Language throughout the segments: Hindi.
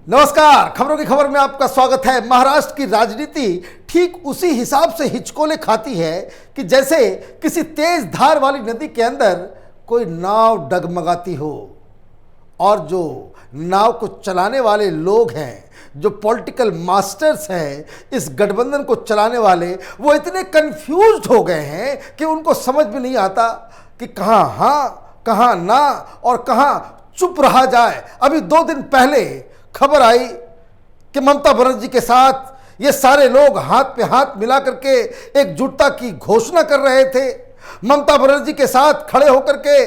नमस्कार, खबरों की खबर में आपका स्वागत है। महाराष्ट्र की राजनीति ठीक उसी हिसाब से हिचकोले खाती है कि जैसे किसी तेज धार वाली नदी के अंदर कोई नाव डगमगाती हो और जो नाव को चलाने वाले लोग हैं, जो पॉलिटिकल मास्टर्स हैं, इस गठबंधन को चलाने वाले, वो इतने कंफ्यूज्ड हो गए हैं कि उनको समझ में नहीं आता कि कहाँ हाँ, कहाँ ना और कहाँ चुप रहा जाए। अभी 2 दिन पहले खबर आई कि ममता बनर्जी के साथ ये सारे लोग हाथ पे हाथ मिला करके एकजुटता की घोषणा कर रहे थे। ममता बनर्जी के साथ खड़े होकर के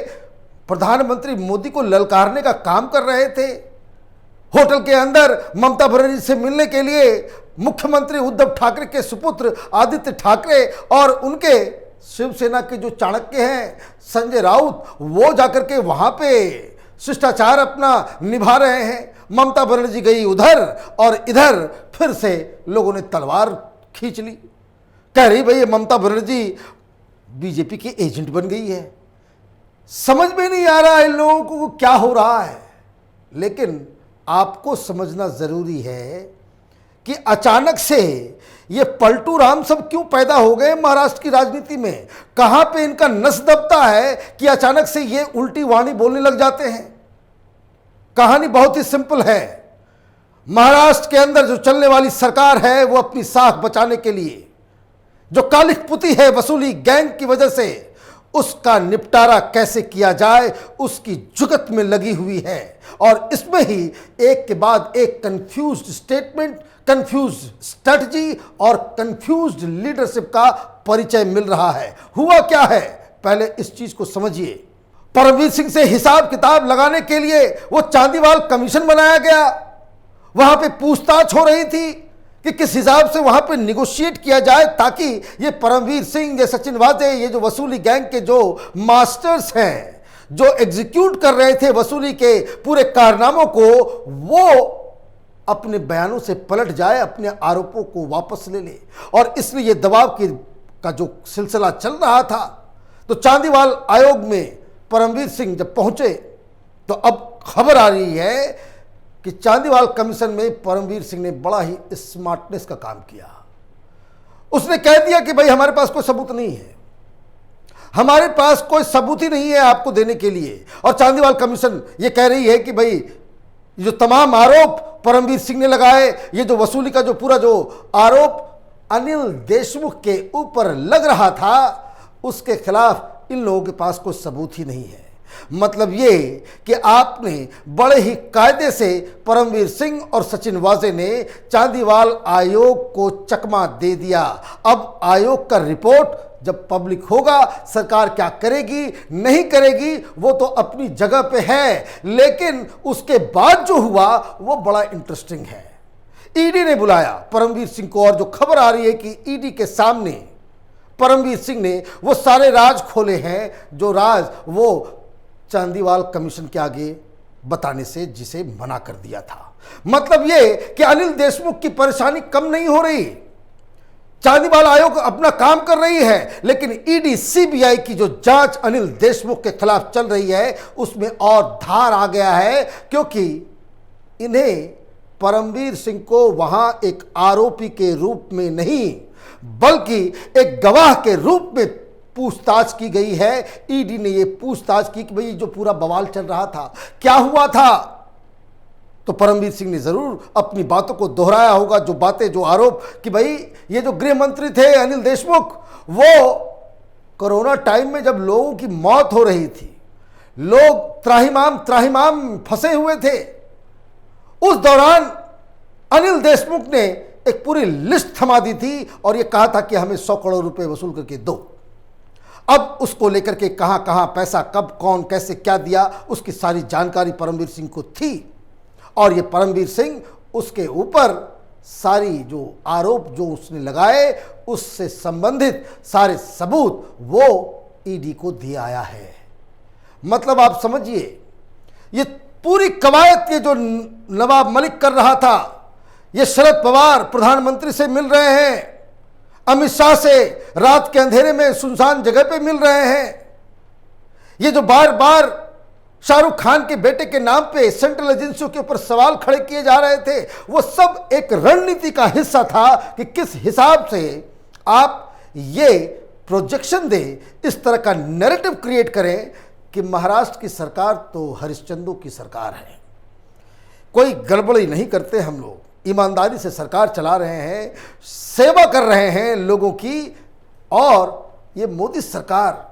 प्रधानमंत्री मोदी को ललकारने का काम कर रहे थे। होटल के अंदर ममता बनर्जी से मिलने के लिए मुख्यमंत्री उद्धव ठाकरे के सुपुत्र आदित्य ठाकरे और उनके शिवसेना के जो चाणक्य हैं संजय राउत, वो जाकर के वहां पे शिष्टाचार अपना निभा रहे हैं। ममता बनर्जी गई उधर और इधर फिर से लोगों ने तलवार खींच ली। कह रही भाई ये ममता बनर्जी बीजेपी के एजेंट बन गई है। समझ में नहीं आ रहा है इन लोगों को क्या हो रहा है। लेकिन आपको समझना जरूरी है कि अचानक से ये पलटू राम सब क्यों पैदा हो गए महाराष्ट्र की राजनीति में। कहां पे इनका नस दबता है कि अचानक से ये उल्टी वाणी बोलने लग जाते हैं। कहानी बहुत ही सिंपल है। महाराष्ट्र के अंदर जो चलने वाली सरकार है वो अपनी साख बचाने के लिए जो कालिखपुती है वसूली गैंग की वजह से, उसका निपटारा कैसे किया जाए उसकी जुगत में लगी हुई है। और इसमें ही एक के बाद एक कंफ्यूज्ड स्टेटमेंट, कंफ्यूज्ड स्ट्रेटजी और कंफ्यूज्ड लीडरशिप का परिचय मिल रहा है। हुआ क्या है, पहले इस चीज को समझिए। परमवीर सिंह से हिसाब किताब लगाने के लिए वो चांदीवाल कमीशन बनाया गया। वहां पे पूछताछ हो रही थी कि किस हिसाब से वहां पे निगोशिएट किया जाए ताकि ये परमवीर सिंह, ये सचिन वाजे, ये जो वसूली गैंग के जो मास्टर्स हैं, जो एग्जीक्यूट कर रहे थे वसूली के पूरे कारनामों को, वो अपने बयानों से पलट जाए, अपने आरोपों को वापस ले ले। और इसलिए ये दबाव का जो सिलसिला चल रहा था, तो चांदीवाल आयोग में परमवीर सिंह जब पहुंचे तो अब खबर आ रही है कि चांदीवाल कमीशन में परमवीर सिंह ने बड़ा ही स्मार्टनेस का काम किया। उसने कह दिया कि भाई हमारे पास कोई सबूत नहीं है, हमारे पास कोई सबूत ही नहीं है आपको देने के लिए। और चांदीवाल कमीशन ये कह रही है कि भाई जो तमाम आरोप परमवीर सिंह ने लगाए, ये जो वसूली का जो पूरा जो आरोप अनिल देशमुख के ऊपर लग रहा था, उसके खिलाफ इन लोगों के पास कोई सबूत ही नहीं है। मतलब ये कि आपने बड़े ही कायदे से परमवीर सिंह और सचिन वाजे ने चांदीवाल आयोग को चकमा दे दिया। अब आयोग का रिपोर्ट जब पब्लिक होगा, सरकार क्या करेगी नहीं करेगी वो तो अपनी जगह पे है, लेकिन उसके बाद जो हुआ वो बड़ा इंटरेस्टिंग है। ईडी ने बुलाया परमवीर सिंह को और जो खबर आ रही है कि ईडी के सामने परमवीर सिंह ने वो सारे राज खोले हैं जो राज वो चांदीवाल कमीशन के आगे बताने से जिसे मना कर दिया था। मतलब ये कि अनिल देशमुख की परेशानी कम नहीं हो रही। चांदीवाल आयोग अपना काम कर रही है, लेकिन ईडी सीबीआई की जो जांच अनिल देशमुख के खिलाफ चल रही है उसमें और धार आ गया है, क्योंकि इन्हें परमवीर सिंह को वहां एक आरोपी के रूप में नहीं बल्कि एक गवाह के रूप में पूछताछ की गई है। ईडी ने यह पूछताछ की कि भाई जो पूरा बवाल चल रहा था क्या हुआ था। तो परमवीर सिंह ने जरूर अपनी बातों को दोहराया होगा, जो बातें, जो आरोप कि भाई ये जो गृह मंत्री थे अनिल देशमुख, वो कोरोना टाइम में जब लोगों की मौत हो रही थी, लोग त्राहिमाम फंसे हुए थे, उस दौरान अनिल देशमुख ने एक पूरी लिस्ट थमा दी थी और यह कहा था कि हमें 100 करोड़ रुपए वसूल करके दो। अब उसको लेकर के कहां कहां पैसा कब कौन कैसे क्या दिया उसकी सारी जानकारी परमवीर सिंह को थी। और ये परमवीर सिंह उसके ऊपर सारी जो आरोप जो उसने लगाए उससे संबंधित सारे सबूत वो ईडी को दे आया है। मतलब आप समझिए, ये पूरी कवायद ये जो नवाब मलिक कर रहा था, ये शरद पवार प्रधानमंत्री से मिल रहे हैं, अमित शाह से रात के अंधेरे में सुनसान जगह पे मिल रहे हैं, ये जो बार बार शाहरुख खान के बेटे के नाम पे सेंट्रल एजेंसियों के ऊपर सवाल खड़े किए जा रहे थे, वो सब एक रणनीति का हिस्सा था कि किस हिसाब से आप ये प्रोजेक्शन दें, इस तरह का नैरेटिव क्रिएट करें कि महाराष्ट्र की सरकार तो हरिश्चंद्रों की सरकार है, कोई गड़बड़ी नहीं करते, हम लोग ईमानदारी से सरकार चला रहे हैं, सेवा कर रहे हैं लोगों की, और ये मोदी सरकार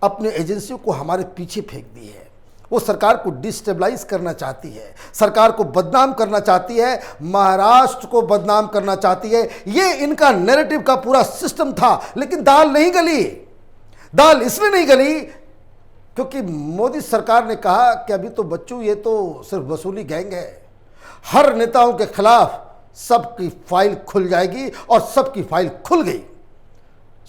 अपने एजेंसियों को हमारे पीछे फेंक दी है। वो सरकार को डिस्टेबलाइज करना चाहती है, सरकार को बदनाम करना चाहती है, महाराष्ट्र को बदनाम करना चाहती है। ये इनका नैरेटिव का पूरा सिस्टम था, लेकिन दाल नहीं गली। दाल इसलिए नहीं गली क्योंकि मोदी सरकार ने कहा कि अभी तो बच्चों ये तो सिर्फ वसूली गैंग है, हर नेताओं के खिलाफ सबकी फाइल खुल जाएगी, और सबकी फाइल खुल गई।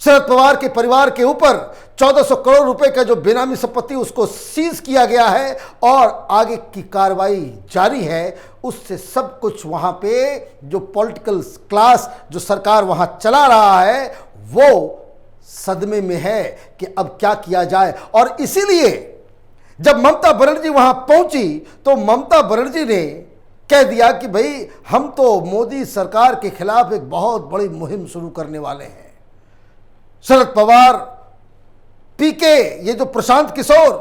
शरद पवार के परिवार के ऊपर 1400 करोड़ रुपए का जो बेनामी संपत्ति उसको सीज किया गया है, और आगे की कार्रवाई जारी है। उससे सब कुछ वहां पे जो पॉलिटिकल क्लास, जो सरकार वहां चला रहा है, वो सदमे में है कि अब क्या किया जाए। और इसीलिए जब ममता बनर्जी वहां पहुंची तो ममता बनर्जी ने कह दिया कि भाई हम तो मोदी सरकार के खिलाफ एक बहुत बड़ी मुहिम शुरू करने वाले हैं। शरद पवार, पीके, ये जो प्रशांत किशोर,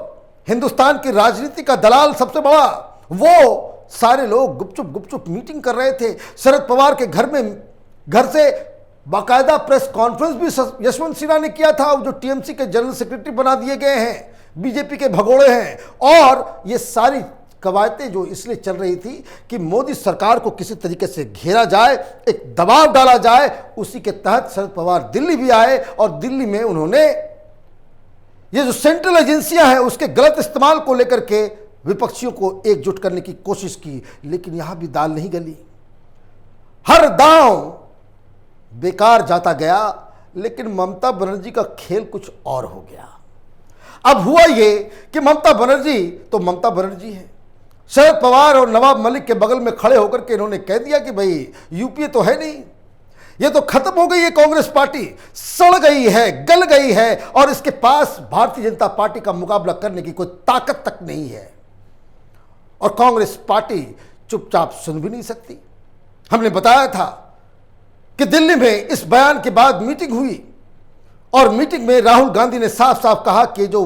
हिंदुस्तान की राजनीति का दलाल सबसे बड़ा, वो सारे लोग गुपचुप गुपचुप मीटिंग कर रहे थे। शरद पवार के घर से बाकायदा प्रेस कॉन्फ्रेंस भी यशवंत सिन्हा ने किया था, जो टीएमसी के जनरल सेक्रेटरी बना दिए गए हैं, बीजेपी के भगोड़े हैं। और ये सारी कवायतें जो इसलिए चल रही थी कि मोदी सरकार को किसी तरीके से घेरा जाए, एक दबाव डाला जाए। उसी के तहत शरद पवार दिल्ली भी आए, और दिल्ली में उन्होंने ये जो सेंट्रल एजेंसियां हैं उसके गलत इस्तेमाल को लेकर के विपक्षियों को एकजुट करने की कोशिश की। लेकिन यहां भी दाल नहीं गली, हर दांव बेकार जाता गया। लेकिन ममता बनर्जी का खेल कुछ और हो गया। अब हुआ ये कि ममता बनर्जी तो ममता बनर्जी है, शरद पवार और नवाब मलिक के बगल में खड़े होकर के इन्होंने कह दिया कि भाई यूपीए तो है नहीं, ये तो खत्म हो गई है, कांग्रेस पार्टी सड़ गई है, गल गई है, और इसके पास भारतीय जनता पार्टी का मुकाबला करने की कोई ताकत तक नहीं है। और कांग्रेस पार्टी चुपचाप सुन भी नहीं सकती। हमने बताया था कि दिल्ली में इस बयान के बाद मीटिंग हुई, और मीटिंग में राहुल गांधी ने साफ साफ कहा कि जो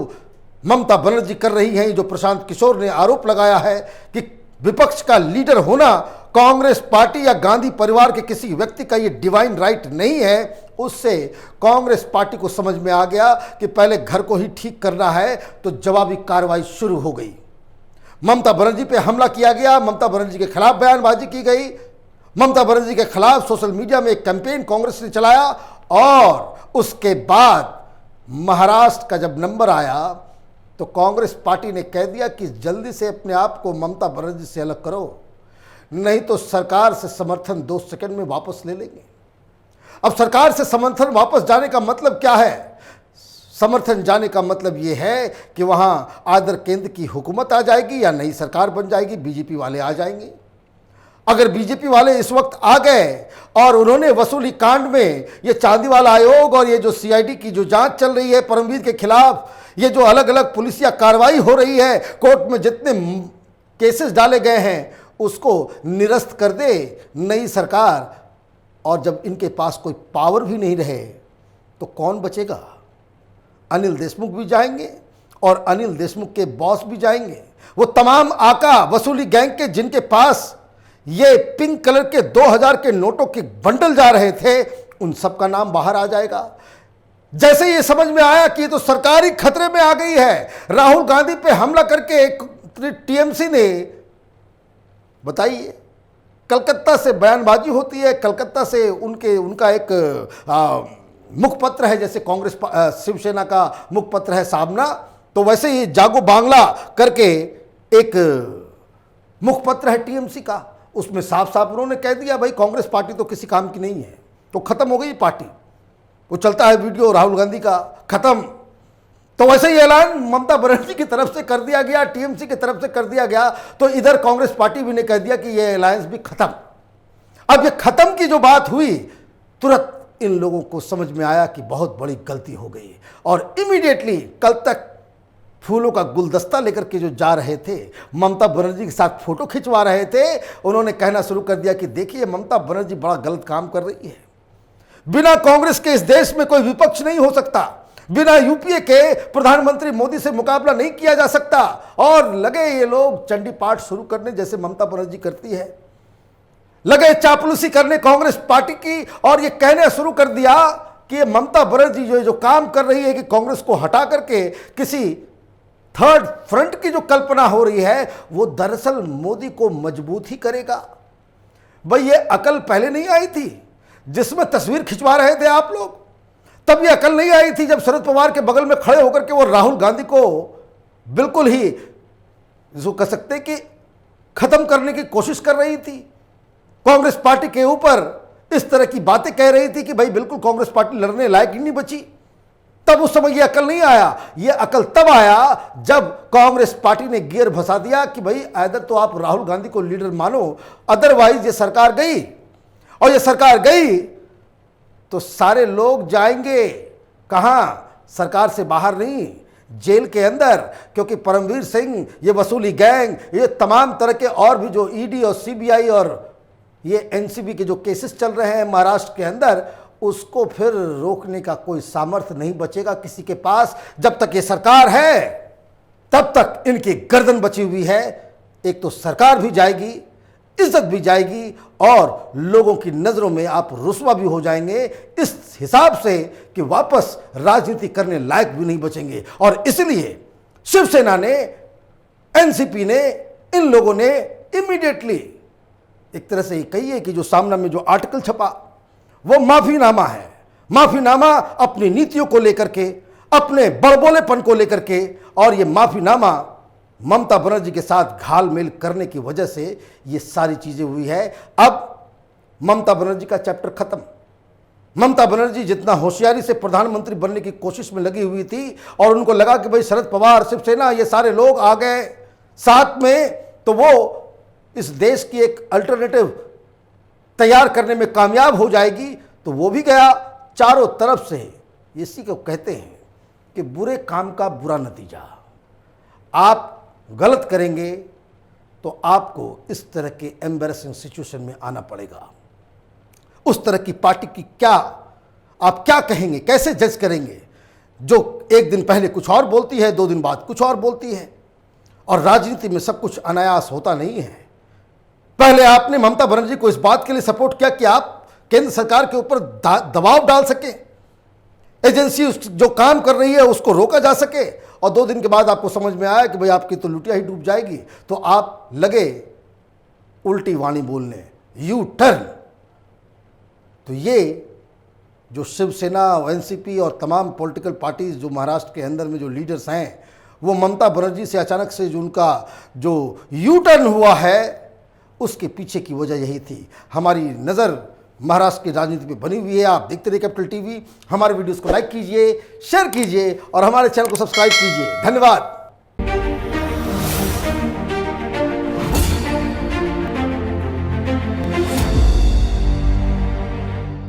ममता बनर्जी कर रही हैं, जो प्रशांत किशोर ने आरोप लगाया है कि विपक्ष का लीडर होना कांग्रेस पार्टी या गांधी परिवार के किसी व्यक्ति का ये डिवाइन राइट नहीं है, उससे कांग्रेस पार्टी को समझ में आ गया कि पहले घर को ही ठीक करना है। तो जवाबी कार्रवाई शुरू हो गई, ममता बनर्जी पे हमला किया गया, ममता बनर्जी के खिलाफ बयानबाजी की गई, ममता बनर्जी के खिलाफ सोशल मीडिया में एक कैंपेन कांग्रेस ने चलाया। और उसके बाद महाराष्ट्र का जब नंबर आया तो कांग्रेस पार्टी ने कह दिया कि जल्दी से अपने आप को ममता बनर्जी से अलग करो, नहीं तो सरकार से समर्थन 2 सेकंड में वापस ले लेंगे। अब सरकार से समर्थन वापस जाने का मतलब क्या है? समर्थन जाने का मतलब ये है कि वहां आदर केंद्र की हुकूमत आ जाएगी या नई सरकार बन जाएगी, बीजेपी वाले आ जाएंगे। अगर बीजेपी वाले इस वक्त आ गए और उन्होंने वसूली कांड में ये चांदीवाला आयोग और ये जो सीआईडी की जो जांच चल रही है परमवीर के खिलाफ, ये जो अलग अलग पुलिसिया कार्रवाई हो रही है, कोर्ट में जितने केसेस डाले गए हैं उसको निरस्त कर दे नई सरकार, और जब इनके पास कोई पावर भी नहीं रहे तो कौन बचेगा? अनिल देशमुख भी जाएंगे और अनिल देशमुख के बॉस भी जाएंगे। वो तमाम आका वसूली गैंग के जिनके पास ये पिंक कलर के 2000 के नोटों के बंडल जा रहे थे, उन सब का नाम बाहर आ जाएगा। जैसे ये समझ में आया कि ये तो सरकार ही खतरे में आ गई है, राहुल गांधी पे हमला करके एक टीएमसी ने, बताइए, कलकत्ता से बयानबाजी होती है, कलकत्ता से उनका एक मुखपत्र है, जैसे कांग्रेस शिवसेना का मुखपत्र है सामना, तो वैसे ही जागो बांग्ला करके एक मुखपत्र है टीएमसी का। उसमें साफ साफ उन्होंने कह दिया भाई कांग्रेस पार्टी तो किसी काम की नहीं है, तो खत्म हो गई पार्टी। वो चलता है वीडियो राहुल गांधी का, खत्म। तो वैसे ही ऐलान ममता बनर्जी की तरफ से कर दिया गया, टीएमसी की तरफ से कर दिया गया, तो इधर कांग्रेस पार्टी भी ने कह दिया कि ये अलायंस भी खत्म। अब ये खत्म की जो बात हुई, तुरंत इन लोगों को समझ में आया कि बहुत बड़ी गलती हो गई, और इमीडिएटली कल तक फूलों का गुलदस्ता लेकर के जो जा रहे थे, ममता बनर्जी के साथ फोटो खिंचवा रहे थे, उन्होंने कहना शुरू कर दिया कि देखिए ममता बनर्जी बड़ा गलत काम कर रही है। बिना कांग्रेस के इस देश में कोई विपक्ष नहीं हो सकता, बिना यूपीए के प्रधानमंत्री मोदी से मुकाबला नहीं किया जा सकता। और लगे ये लोग चंडी पाठ शुरू करने जैसे ममता बनर्जी करती है, लगे चापलूसी करने कांग्रेस पार्टी की, और ये कहने शुरू कर दिया कि ये ममता बनर्जी जो काम कर रही है कि कांग्रेस को हटा करके किसी थर्ड फ्रंट की जो कल्पना हो रही है वो दरअसल मोदी को मजबूत ही करेगा। भाई ये अकल पहले नहीं आई थी जिसमें तस्वीर खिंचवा रहे थे आप लोग, तब ये अकल नहीं आई थी जब शरद पवार के बगल में खड़े होकर के वो राहुल गांधी को बिल्कुल ही जो कह सकते कि खत्म करने की कोशिश कर रही थी, कांग्रेस पार्टी के ऊपर इस तरह की बातें कह रही थी कि भाई बिल्कुल कांग्रेस पार्टी लड़ने लायक ही नहीं बची। तब उस समय ये अकल नहीं आया, ये अकल तब आया जब कांग्रेस पार्टी ने गियर फंसा दिया कि भाई इधर तो आप राहुल गांधी को लीडर मानो, अदरवाइज ये सरकार गई, और ये सरकार गई तो सारे लोग जाएंगे कहां? सरकार से बाहर नहीं, जेल के अंदर। क्योंकि परमवीर सिंह, ये वसूली गैंग, ये तमाम तरह के और भी जो ईडी और सीबीआई और ये एनसीबी के जो केसेस चल रहे हैं महाराष्ट्र के अंदर, उसको फिर रोकने का कोई सामर्थ्य नहीं बचेगा किसी के पास। जब तक ये सरकार है तब तक इनकी गर्दन बची हुई है। एक तो सरकार भी जाएगी, इज्जत भी जाएगी, और लोगों की नजरों में आप रुस्वा भी हो जाएंगे इस हिसाब से कि वापस राजनीति करने लायक भी नहीं बचेंगे। और इसलिए शिवसेना ने, एनसीपी ने, इन लोगों ने इमीडिएटली एक तरह से कहिए कि जो सामना में जो आर्टिकल छपा वो माफीनामा है। माफीनामा अपनी नीतियों को लेकर के, अपने बड़बोलेपन को लेकर के, और ये माफीनामा ममता बनर्जी के साथ घालमेल करने की वजह से ये सारी चीजें हुई है। अब ममता बनर्जी का चैप्टर खत्म। ममता बनर्जी जितना होशियारी से प्रधानमंत्री बनने की कोशिश में लगी हुई थी, और उनको लगा कि भाई शरद पवार, शिवसेना, ये सारे लोग आ गए साथ में, तो वो इस देश की एक अल्टरनेटिव तैयार करने में कामयाब हो जाएगी, तो वो भी गया। चारों तरफ से इसी को कहते हैं कि बुरे काम का बुरा नतीजा। आप गलत करेंगे तो आपको इस तरह के एम्बैरेसिंग सिचुएशन में आना पड़ेगा। उस तरह की पार्टी की क्या आप क्या कहेंगे, कैसे जज करेंगे, जो एक दिन पहले कुछ और बोलती है, 2 दिन बाद कुछ और बोलती है। और राजनीति में सब कुछ अनायास होता नहीं है। पहले आपने ममता बनर्जी को इस बात के लिए सपोर्ट किया कि आप केंद्र सरकार के ऊपर दबाव डाल सके, एजेंसी जो काम कर रही है उसको रोका जा सके, और 2 दिन के बाद आपको समझ में आया कि भाई आपकी तो लुटिया ही डूब जाएगी, तो आप लगे उल्टी वाणी बोलने, यू टर्न। तो ये जो शिवसेना, एनसीपी और तमाम पॉलिटिकल पार्टीज जो महाराष्ट्र के अंदर में जो लीडर्स हैं, वो ममता बनर्जी से अचानक से जो उनका जो यू टर्न हुआ है, उसके पीछे की वजह यही थी। हमारी नज़र महाराष्ट्र की राजनीति पे बनी हुई है। आप देखते रहिए कैपिटल टीवी। हमारे वीडियोस को लाइक कीजिए, शेयर कीजिए, और हमारे चैनल को सब्सक्राइब कीजिए। धन्यवाद।